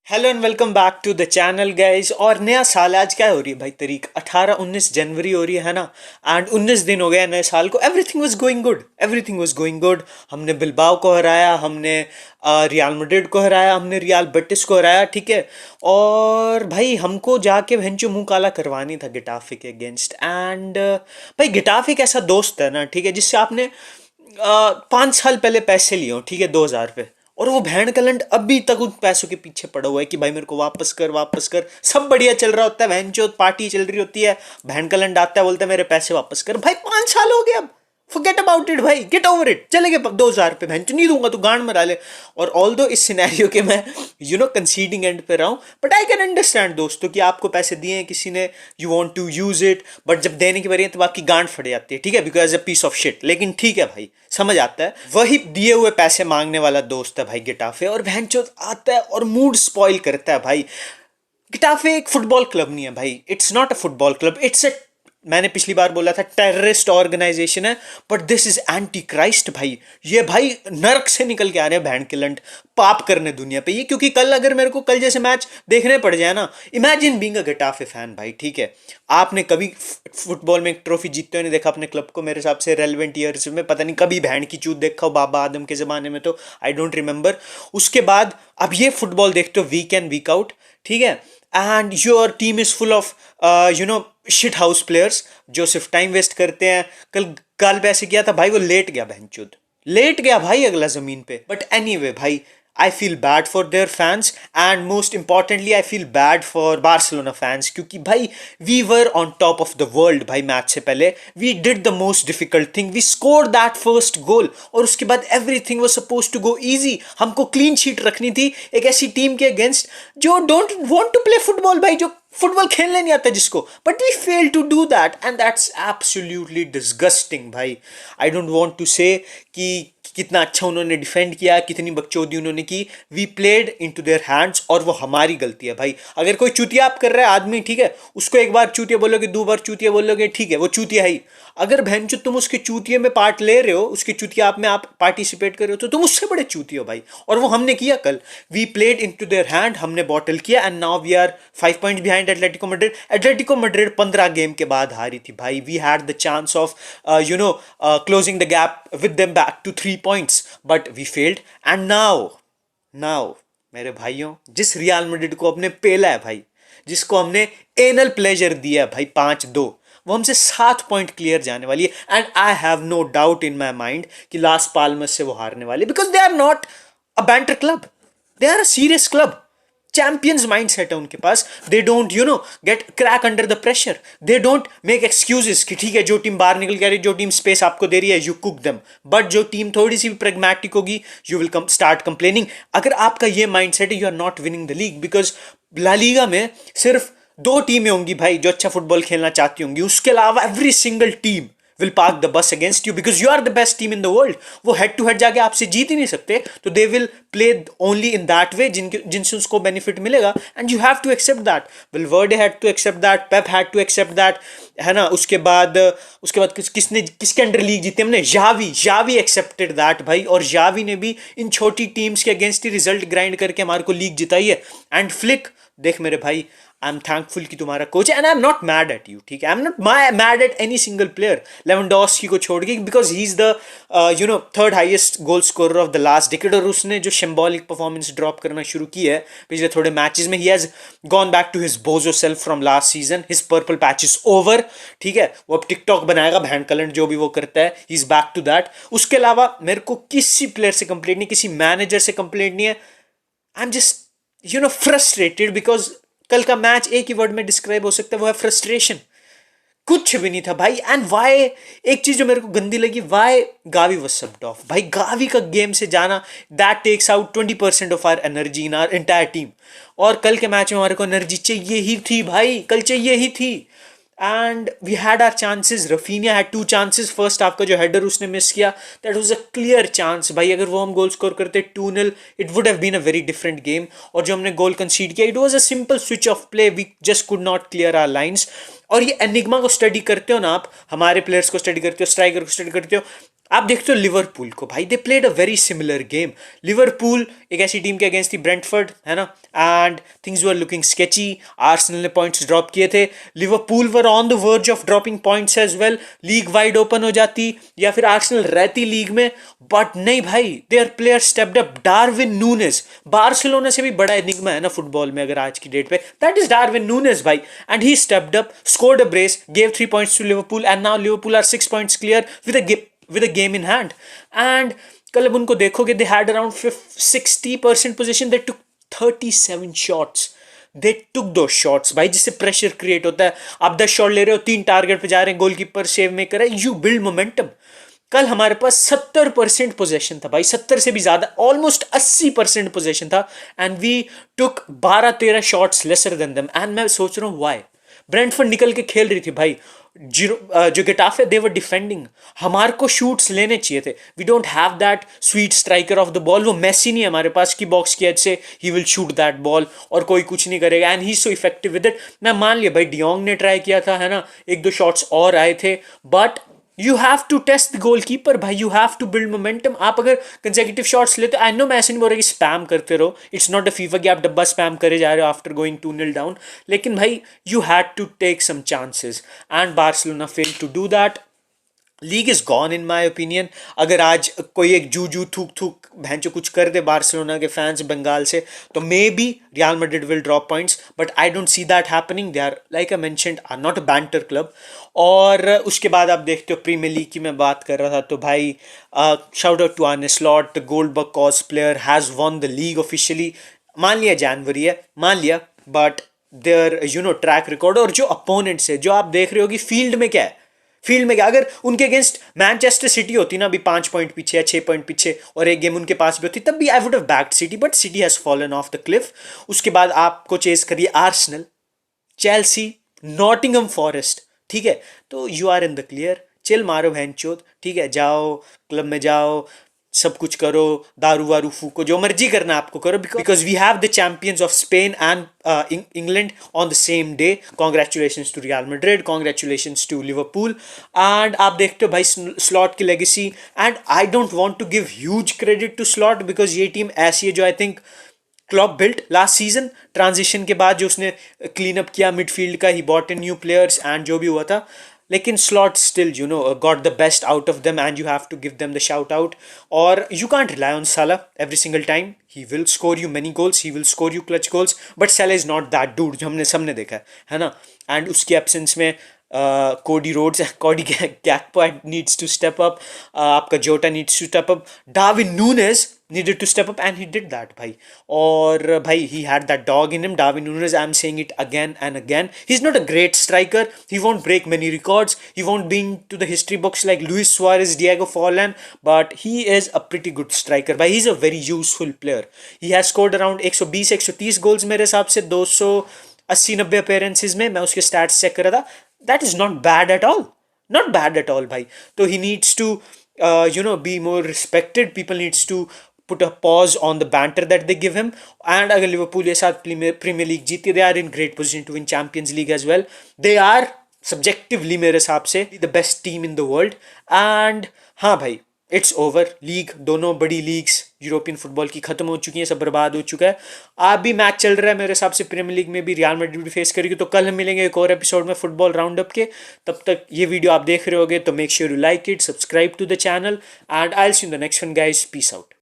Hello and welcome back to the channel guys. और नया साल आज क्या हो रही है भाई? तारीख 18-19 जनवरी हो रही है ना। एंड 19 दिन हो गया नए साल को। Everything was going good, everything was going good. हमने बिलबाओ को हराया, हमने रियल मैड्रिड को हराया, हमने रियल बेटिस को हराया, ठीक है। और भाई हमको जाके भैंचो मुंह काला करवानी था गिटाफे के अगेंस्ट। एंड भाई गिटाफे एक ऐसा दोस्त है ना, ठीक है, जिससे आपने 5 साल पहले पैसे लिए हो, ठीक है, 2,000 पे। और वो भैंड कलंट अभी तक उन पैसों के पीछे पड़ा हुआ है कि भाई मेरे को वापस कर, वापस कर। सब बढ़िया चल रहा होता है, बहन चोद पार्टी चल रही होती है, भैंड कलंट आता है, बोलता है मेरे पैसे वापस कर। भाई 5 साल हो गए, अब फॉरगेट अबाउट इट भाई, गेट ओवर इट। चले गए 2,000 पे, बहन नहीं दूंगा, तू गांड मरा ले। और ऑल दो इस सिनेरियो के मैं कंसीडिंग एंड पे रहा हूँ, बट आई कैन अंडरस्टैंड दोस्तों कि आपको पैसे दिए हैं किसी ने, you want to use it, but जब देने की बारी है तो आपकी गांड फट जाती है, ठीक है, because a piece of shit. लेकिन ठीक है भाई, समझ आता है। वही दिए हुए पैसे मांगने वाला दोस्त है भाई गिटाफे, और भैंचोद आता है और मूड स्पॉइल करता है भाई। गिटाफे एक फुटबॉल क्लब नहीं है भाई, it's not a football club, it's a, मैंने पिछली बार बोला था, टेररिस्ट ऑर्गेनाइजेशन है। But this is anti Christ भाई। ये भाई नरक से निकल के आ रहे हैं भैंड के लंड, पाप करने दुनिया पे ये। क्योंकि कल अगर मेरे को कल जैसे मैच देखने पड़ जाए ना, इमेजिन बीइंग अ गिटाफे फैन भाई, ठीक है। आपने कभी फुटबॉल में एक ट्रॉफी जीतते हुए नहीं देखा अपने क्लब को, मेरे हिसाब से रेलेवेंट ईयर्स में पता नहीं कभी भैंड की चूत देखा हो, बाबा आदम के जमाने में तो आई डोंट रिमेंबर। उसके बाद अब ये फुटबॉल देखते हो वीक इन वीक आउट, ठीक है। And your team is full of shit house players जो सिर्फ टाइम वेस्ट करते हैं। कल गाल पे ऐसे किया था भाई, वो लेट गया बहनचोद, लेट गया भाई अगला जमीन पे। बट एनीवे भाई, I feel bad for their fans, and most importantly I feel bad for Barcelona fans. क्योंकि भाई we were on top of the world भाई। मैच से पहले we did the most difficult thing, we scored that first goal, और उसके बाद everything was supposed to go easy. हमको clean sheet रखनी थी एक ऐसी टीम के अगेंस्ट जो don't want to play football भाई, जो फुटबॉल खेलने नहीं आता जिसको। But we fail to do that, and that's absolutely disgusting भाई। आई डोंट वांट टू से कि कितना अच्छा उन्होंने डिफेंड किया, कितनी बकचोदी उन्होंने की। We played into their hands, और वो हमारी गलती है भाई। अगर कोई चूतिया आप कर रहा है आदमी, ठीक है, उसको एक बार चूतिया बोलोगे, दो बार चूतिया बोलोगे, ठीक है, वो चूतिया ही। अगर बहनचोद तुम उसके चूतिये में पार्ट ले रहे हो, उसके चूतिया आप में आप पार्टिसिपेट कर रहे हो, तो तुम उससे बड़े चूतिये हो भाई। और वो हमने किया कल। We played into their hand, हमने बॉटल किया, and now we are 5 point behind Atletico Madrid. Atletico Madrid 15 game के बाद हारी थी भाई। We had the chance of closing the gap with them back to 3 points, but we failed. And now मेरे भाइयों, जिस रियल मैड्रिड को अपने पेला है भाई, जिसको हमने एनल प्लेजर दिया है भाई 5-2, वो हमसे 7 पॉइंट क्लियर जाने वाली है। And I have no doubt in my mind कि लास पाल्मस से वो हारने वाले, because they are not a banter club, they are a serious club. Champions mindset है उनके पास। They don't get crack under the pressure. They don't make excuses कि ठीक है, जो टीम बाहर निकल के आ रही है, जो टीम स्पेस आपको दे रही है, यू कुक देम। बट जो टीम थोड़ी सी भी प्रेगमैटिक होगी, यू विल स्टार्ट कंप्लेनिंग। अगर आपका ये माइंडसेट है, you are not winning the league. Because La Liga में सिर्फ 2 टीमें होंगी भाई जो अच्छा फुटबॉल खेलना चाहती होंगी, उसके अलावा every single team will park the bus against you, because you are the best team in the world. वो हेड टू हेड जाके आपसे जीत ही नहीं सकते, तो they will play only in that way जिनसे उसको बेनिफिट मिलेगा। And you have to accept that. Valverde had to accept that, Pep had to accept that, है ना। उसके बाद किसके अंडर लीग जीती हमने? जावी एक्सेप्टेड दैट भाई। और जावी ने भी इन छोटी टीम्स के अगेंस्ट ही रिजल्ट ग्राइंड करके हमारे को लीग जिताई है। एंड फ्लिक, देख मेरे भाई, आई एम थैंकफुल कि तुम्हारा coach, and I am not mad at you, ठीक है। I am not mad at any single player, Lewandowski को छोड़ के, because he is the third highest goal scorer of the last decade. और उसने जो सिंबॉलिक परफॉर्मेंस ड्रॉप करना शुरू की है पिछले थोड़े मैचेस में, he has gone back to his bozo self from last season. His purple patch is over, ठीक है। वो अब टिकटॉक बनाएगा भैंड कलंट, जो भी वो करता है, he is back to that. उसके अलावा मेरे को किसी प्लेयर से कंप्लेंट नहीं, किसी मैनेजर से कंप्लेंट नहीं है। I am just frustrated, because कल का मैच एक ही वर्ड में डिस्क्राइब हो सकता है, वो है फ्रस्ट्रेशन। कुछ भी नहीं था भाई। एंड वाई, एक चीज जो मेरे को गंदी लगी, why Gavi was subbed off भाई। गावी का गेम से जाना, that takes out 20% of our energy in our entire team. और कल के मैच में हमारे को एनर्जी चाहिए ही थी भाई, कल चाहिए ही थी। And we had our chances. Raphinha had 2 chances first half का, जो हेडर उसने मिस किया, that was a clear chance भाई। अगर वो हम गोल स्कोर करते 2-0, it would have been a very different game. और जो हमने गोल कंसीड किया, it was a simple switch off play, we just could not clear our lines. और ये एनिग्मा को स्टडी करते हो ना आप, हमारे प्लेयर्स को स्टडी करते हो, स्ट्राइकर को स्टडी करते हो, आप देखते हो लिवरपूल को भाई, they played a very similar game. Liverpool एक ऐसी टीम के अगेंस्ट थी, ब्रेंटफोर्ड, है ना, and things were looking sketchy. Arsenal ने पॉइंट्स ड्रॉप किए थे, Liverpool were on the verge of dropping points as well. League wide open हो जाती या फिर आर्सेनल रहती लीग में, बट नहीं भाई, their player stepped up. Darwin Nunez, Barcelona से भी बड़ा एनिग्मा है ना फुटबॉल में अगर आज की डेट पे, दैट इज डार्विन नूनेस भाई। And he stepped up, scored a brace, gave 3 points to Liverpool, and now Liverpool are 6 points clear with a game in hand. And कल अब उनको देखोगे, they had around 60% possession, they took 37 shots. दे टुक दो shots भाई, जिससे pressure create होता है। आप 10 शॉट ले रहे हो, 3 टारगेट पे जा रहे हैं, गोलकीपर सेव मेकर है, यू बिल्ड मोमेंटम। कल हमारे पास 70% पोजेशन था भाई, 70 से भी ज्यादा, ऑलमोस्ट 80% पोजेशन था, and we took 12-13 shots lesser than them. एंड मैं सोच रहा हूँ वाई। ब्रेंटफोर्ड निकल के खेल रही थी भाई, जो गेटाफे दे वर डिफेंडिंग, हमारे को शूट्स लेने चाहिए थे। We don't have that sweet striker of the ball, वो मैसी नहीं है हमारे पास की बॉक्स की एज से he will shoot that ball और कोई कुछ नहीं करेगा, and he so effective with it. मैं मान लिया भाई डियोंग ने ट्राई किया था, है ना, 1-2 शॉट्स और आए थे, but you have to test the goalkeeper भाई, you have to build momentum. आप अगर कंसेक्यूटिव शॉट्स लेते, आई नो मैं ऐसे नहीं बोल रहा कि स्पैम करते रहो, इट्स नॉट अ फीफा कि आप डब्बा स्पैम करे जा रहे हो आफ्टर गोइंग 2-0 डाउन, लेकिन भाई you had to take some chances, and Barcelona fail to do that. League is gone in my opinion. अगर आज कोई एक जू जू थूक थूक भैंचो कुछ कर दे बार्सिलोना के फैंस बंगाल से, तो maybe Real Madrid will drop points, but I don't see that happening. They are, like I mentioned, are not a banter club. और उसके बाद आप देखते हो प्रीमियर लीग की मैं बात कर रहा था, तो भाई shout out to Arne Slot, the Goldberg cause player has won the league officially. मान लिया जनवरी है, मान लिया, बट देयर ट्रैक रिकॉर्ड और जो अपोनेंट्स है, जो आप देख रहे हो कि फील्ड में क्या है, फील्ड में क्या, अगर उनके अगेंस्ट मैनचेस्टर सिटी होती ना अभी 5 पॉइंट पीछे या 6 पॉइंट पीछे, और एक गेम उनके पास भी होती, तब भी I would have backed city, but city has fallen of the Cliff. उसके बाद आपको चेस करिए आर्सेनल, चेल्सी, नॉटिंगम फॉरेस्ट, ठीक है, तो you are in the clear. Chill मारो बहनचोद, ठीक है, जाओ क्लब में जाओ, सब कुछ करो, दारू वारू फूको, जो मर्जी करना आपको करो, because we have the champions of Spain and England on the same day. Congratulations to Real Madrid, congratulations to Liverpool. And आप देखते हो भाई स्लॉट की legacy, and I don't want to give huge credit to Slot, because ये team ऐसी है जो I think Klopp built last season, transition के बाद जो उसने क्लीन अप किया मिडफील्ड का, he bought in new players and जो भी हुआ था, लेकिन Slot still got the best out of them, and you have to give them the shout out. और you can't rely on Salah every single time, he will score you many goals, he will score you clutch goals, but Salah is not that dude जो हमने सबने देखा है ना। And उसकी absence में Cody Rhodes, Cody Gakpo needs to step up, आपका Jota needs to step up, Darwin Nunez needed to step up, and he did that भाई। और भाई he had that dog in him, Darwin Núñez, I'm saying it again and again, he's not a great striker, he won't break many records, he won't be into the history books like Luis Suarez, Diego Forlan, but he is a pretty good striker भाई, he's a very useful player। he has scored around 120-130 goals मेरे हिसाब से 280-90 appearances में, मैं उसके stats check कर रहा था, that is not bad at all, not bad at all भाई। तो he needs to be more respected, people needs to put a pause on the banter that they give him, and अगर Liverpool ये साथ premiere league जीती, they are in great position to win Champions League as well, they are subjectively मेरे हिसाब से the best team in the world। and हाँ भाई, it's over, league, दोनों बड़ी लीग्स यूरोपियन फुटबॉल की खत्म हो चुकी हैं, सब बर्बाद हो चुका है। आप भी मैच चल रहा है मेरे हिसाब से, प्रीमियर लीग में भी रियल मैड्रिड भी फेस करेगी, तो कल हम मिलेंगे एक और एपिसोड में फुटबॉल राउंड अप के। तब तक ये वीडियो आप देख रहे होगे तो make sure you like it, subscribe to the channel, and I will see you in the next one guys, peace out.